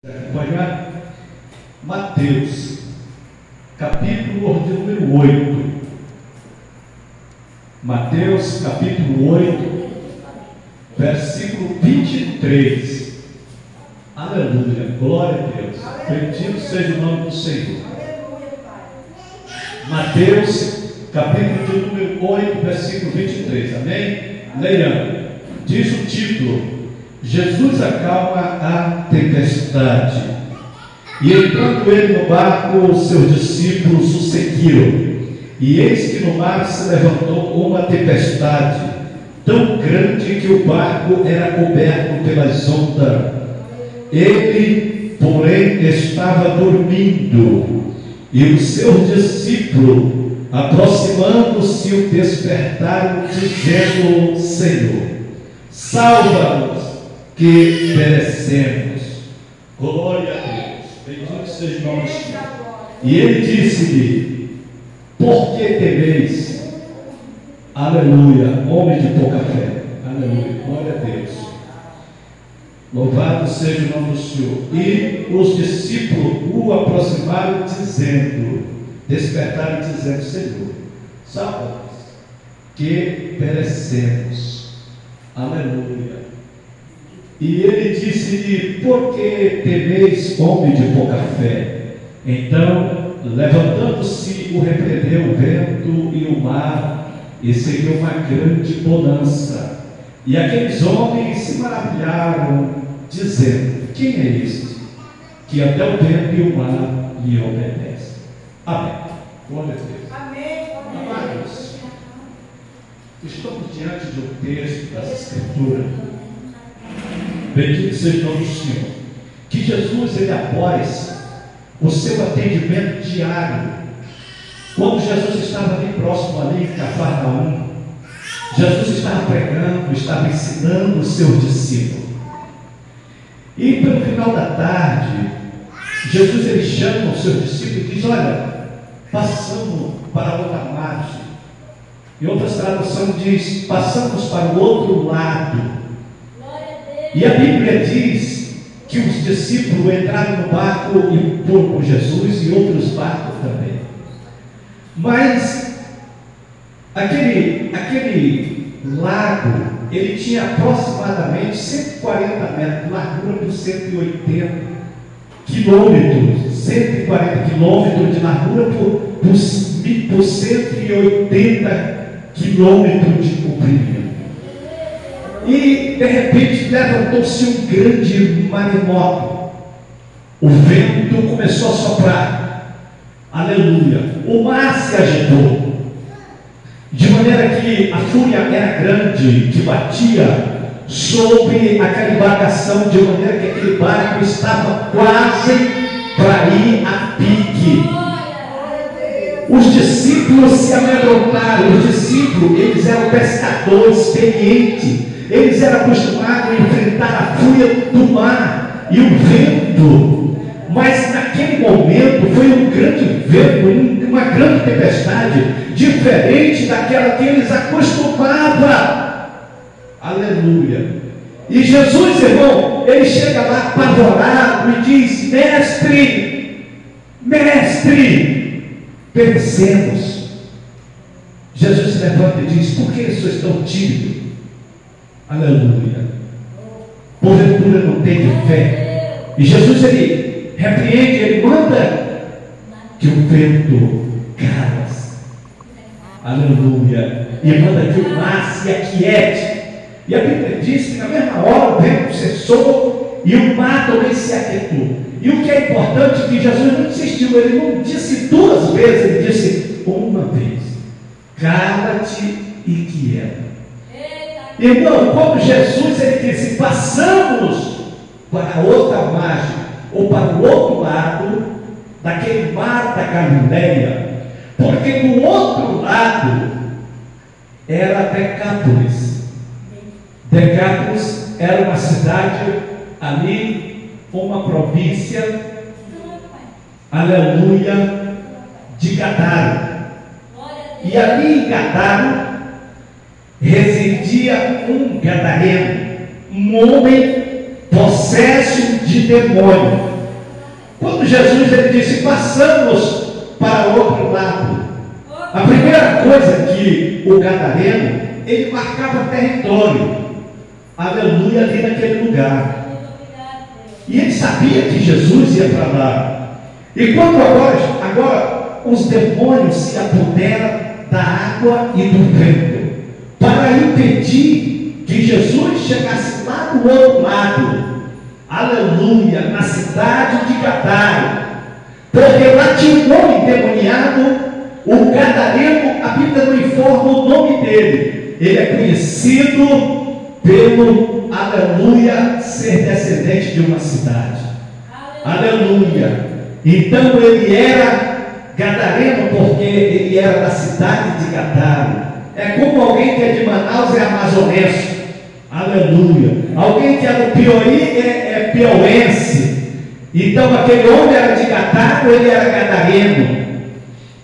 Acompanhar Mateus, capítulo de número 8. Mateus, capítulo 8, versículo 23. Aleluia, glória a Deus. Bendito seja o nome do Senhor. Mateus, capítulo de número 8, versículo 23. Amém? Leiam. Diz o título: Jesus acalma a tempestade. E entrando ele no barco, os seus discípulos o seguiram. E eis que no mar se levantou uma tempestade tão grande que o barco era coberto pelas ondas. Ele, porém, estava dormindo. E os seus discípulos, aproximando-se, o despertaram, dizendo: Senhor, salva-nos, que perecemos. Glória a Deus. Bendito seja o nome do Senhor. E ele disse-lhe: por que temeis? Aleluia, homem de pouca fé. Aleluia, glória a Deus. Louvado seja o nome do Senhor. E os discípulos o aproximaram, despertaram, dizendo: Senhor, salva-nos, que perecemos. Aleluia. E ele disse-lhe: por que temeis, homem de pouca fé? Então, levantando-se, o repreendeu o vento e o mar, e seguiu uma grande bonança. E aqueles homens se maravilharam, dizendo: quem é este, que até o vento e o mar lhe obedecem? Amém. Glória a Deus. Amém. Amados, estamos diante de um texto das Escrituras. Bendito seja o nome do Senhor. Que Jesus, ele após o seu atendimento diário, quando Jesus estava ali próximo ali em Cafarnaum, Jesus estava pregando, estava ensinando os seus discípulos. E pelo final da tarde, Jesus ele chama os seus discípulos e diz: olha, passamos para a outra margem. Em outras traduções diz: passamos para o outro lado. E a Bíblia diz que os discípulos entraram no barco e foram com Jesus, e outros barcos também. Mas aquele lago, ele tinha aproximadamente 140 metros de largura por 180 quilômetros, 140 quilômetros de largura por 180 quilômetros de comprimento. E de repente levantou-se um grande maremoto. O vento começou a soprar. Aleluia. O mar se agitou, de maneira que a fúria era grande, que batia sobre aquela embarcação, de maneira que aquele barco estava quase para ir a pique. Os discípulos se amedrontaram. Os discípulos, eles eram pescadores experientes. Eles eram acostumados a enfrentar a fúria do mar e o vento. Mas naquele momento foi um grande vento, uma grande tempestade, diferente daquela que eles acostumavam. Aleluia. E Jesus, irmão, ele chega lá apavorado e diz: mestre, perecemos. Jesus se levanta e diz: por que vocês estão tímidos? Aleluia. Porventura não tem fé. E Jesus ele repreende, ele manda que o vento cala-se. Aleluia. E manda que o mar se aquiete. E a Bíblia diz que na mesma hora o vento cessou e o mar também se aquietou. E o que é importante é que Jesus não insistiu, ele não disse duas vezes, ele disse uma vez: cala-te e quieta. Irmão, quando Jesus ele disse: passamos para a outra margem, ou para o outro lado daquele mar da Galileia, porque do outro lado era Decápolis. Decápolis era uma cidade ali, uma província, aleluia, de Gadara. E ali em Gadara residia um gadareno, um homem possesso de demônio. Quando Jesus ele disse, passamos para o outro lado, a primeira coisa que o gadareno, ele marcava território, aleluia, ali naquele lugar. E ele sabia que Jesus ia para lá. E quando agora os demônios se apoderam da água e do vento, para impedir que Jesus chegasse lá do outro lado, aleluia, na cidade de Gadara, porque lá tinha um homem endemoniado, o gadareno, a Bíblia não informa o nome dele, ele é conhecido pelo, aleluia, ser descendente de uma cidade, aleluia. Então ele era gadareno porque ele era da cidade de Gadara. É como alguém que é de Manaus é amazonense, aleluia. Alguém que é do Piauí é piauense. Então aquele homem era de Gadara, ele era gadareno.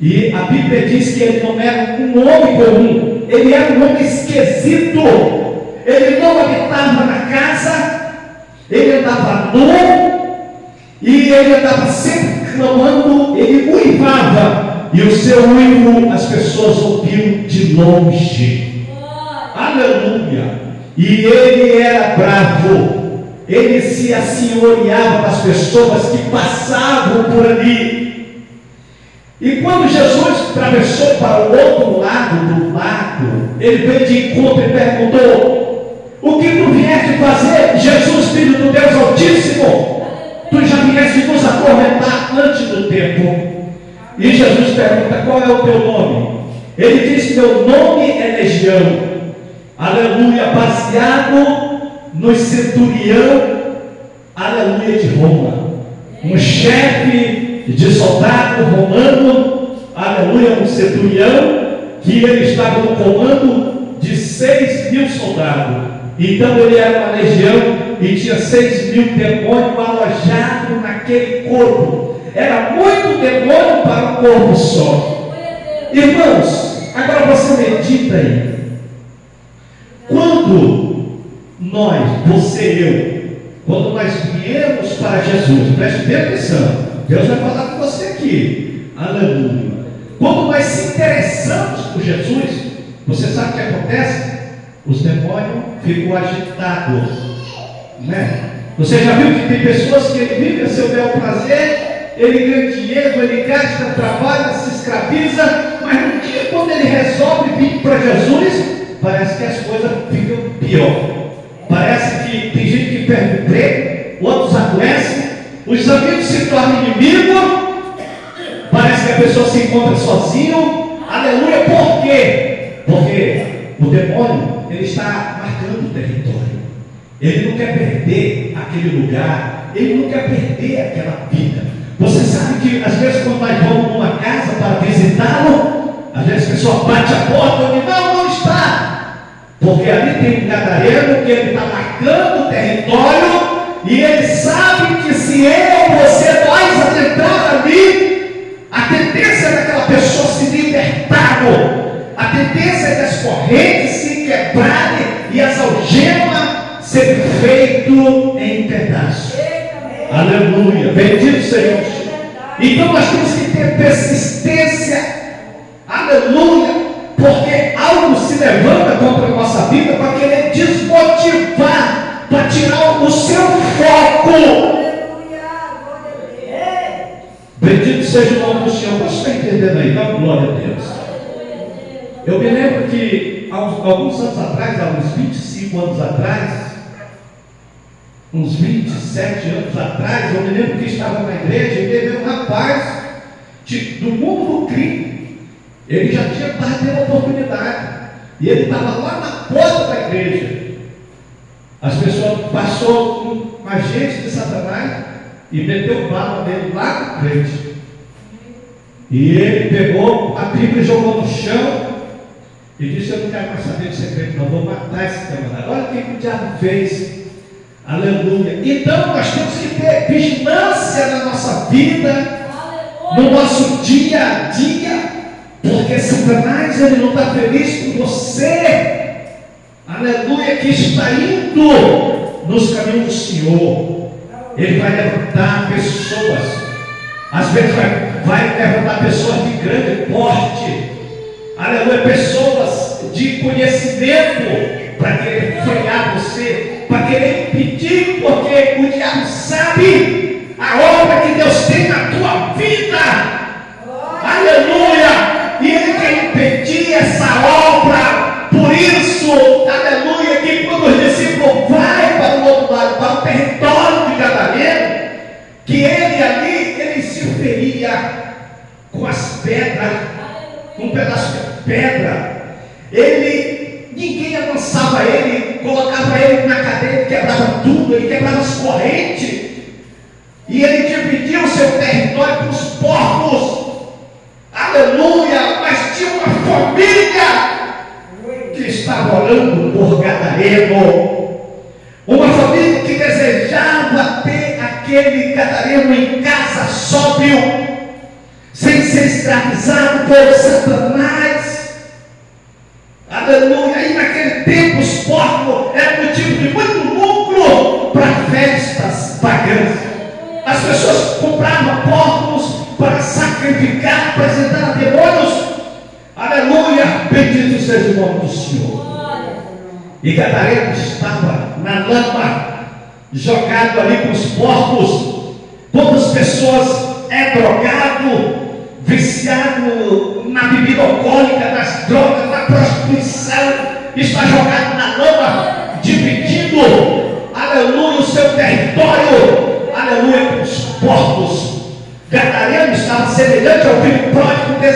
E a Bíblia diz que ele não era um homem comum, ele era um homem esquisito. Ele não habitava na casa, ele andava nu, e ele andava sempre clamando, ele uivava, e o seu uivo as pessoas ouviam de longe, aleluia. E ele era bravo, ele se assenhoreava das pessoas que passavam por ali. E quando Jesus atravessou para o outro lado do lago, ele veio de encontro e perguntou: o que tu vieste fazer, Jesus, filho do Deus Altíssimo? Tu já vieste nos atormentar antes do tempo. E Jesus pergunta: qual é o teu nome? Ele diz: meu nome é Legião, aleluia, baseado no centurião, aleluia, de Roma, um chefe de soldado romano, aleluia, um centurião, que ele estava no comando de 6.000 soldados. Então ele era uma legião e tinha 6.000 demônios alojados naquele corpo. Era muito demônio para um corpo só. Irmãos, agora você medita aí. Quando nós, você e eu, quando nós viemos para Jesus, preste bem atenção, Deus vai falar com você aqui, aleluia. Quando nós se interessamos por Jesus, você sabe o que acontece? Os demônios ficam agitados, né? Você já viu que tem pessoas que ele vive a seu bel prazer, ele ganha dinheiro, ele gasta, trabalha, se escraviza, mas no dia quando ele resolve vir para Jesus, parece que as coisas ficam pior. Parece que tem gente que perde o emprego, outros adoecem, os amigos se tornam inimigos, parece que a pessoa se encontra sozinho, aleluia. Por quê? Porque o demônio, ele está marcando o território, ele não quer perder aquele lugar, ele não quer perder aquela vida. Você sabe que às vezes quando nós vamos numa casa para visitá-lo, às vezes a pessoa bate a porta e não está, porque ali tem um gadareno que ele está marcando o território, e ele sabe que se eu ou você nós adentrar ali, a tendência daquela pessoa se libertar, a tendência é das correntes se quebrarem e as algemas serem feitas em pedaços. Aleluia, bendito Senhor. Então nós temos que ter persistência, aleluia, porque algo se levanta contra a nossa vida para querer desmotivar, para tirar o seu foco. Bendito seja o nome do Senhor. Você está entendendo aí? Dá glória a Deus. Eu me lembro que alguns anos atrás, há uns 25 anos atrás, uns 27 anos atrás, eu me lembro que estava na igreja e teve um rapaz do mundo do crime. Ele já tinha perdido a oportunidade e ele estava lá na porta da igreja. As pessoas passou um agente de Satanás e meteu bala nele lá na frente. E ele pegou a Bíblia e jogou no chão e disse: eu não quero mais saber do segredo, não, vou matar esse camarada. Olha o que o diabo fez. Aleluia. Então nós temos que ter vigilância na nossa vida, no nosso dia a dia, porque Satanás ele não está feliz com você, aleluia, que está indo nos caminhos do Senhor. Ele vai levantar pessoas. Às vezes vai levantar pessoas de grande porte. Aleluia, pessoas de conhecimento para querer frear você, para querer impedir, porque o diabo sabe a obra que Deus tem na tua vida. Aleluia! E ele quer impedir essa obra. Por isso, aleluia, que quando os discípulos vai para o outro lado, para o território de Gadareno, que ele ali, ele se feria com as pedras, com um pedaço de pedra. Ninguém avançava ele, colocava ele na cadeia, ele quebrava tudo, ele quebrava as correntes. E ele dividia o seu território com os porcos. Aleluia! Mas tinha uma família que estava orando por Gadareno. Uma família que desejava ter aquele Gadareno em casa sóbrio, sem ser escravizado por Satanás. Aleluia! E naquele tempo os porcos eram motivo de muito lucro para festas pagãs. As pessoas compravam porcos para sacrificar, apresentar a demônios. Aleluia! Bendito seja o nome do Senhor. E Gadareno estava na lama, jogado ali com os porcos. Quantas pessoas drogado, viciado na bebida alcoólica, nas drogas, na prostituição, está jogado na lama, dividindo, aleluia, o seu território, aleluia, com os porcos. Gadareno estava semelhante ao filho pródigo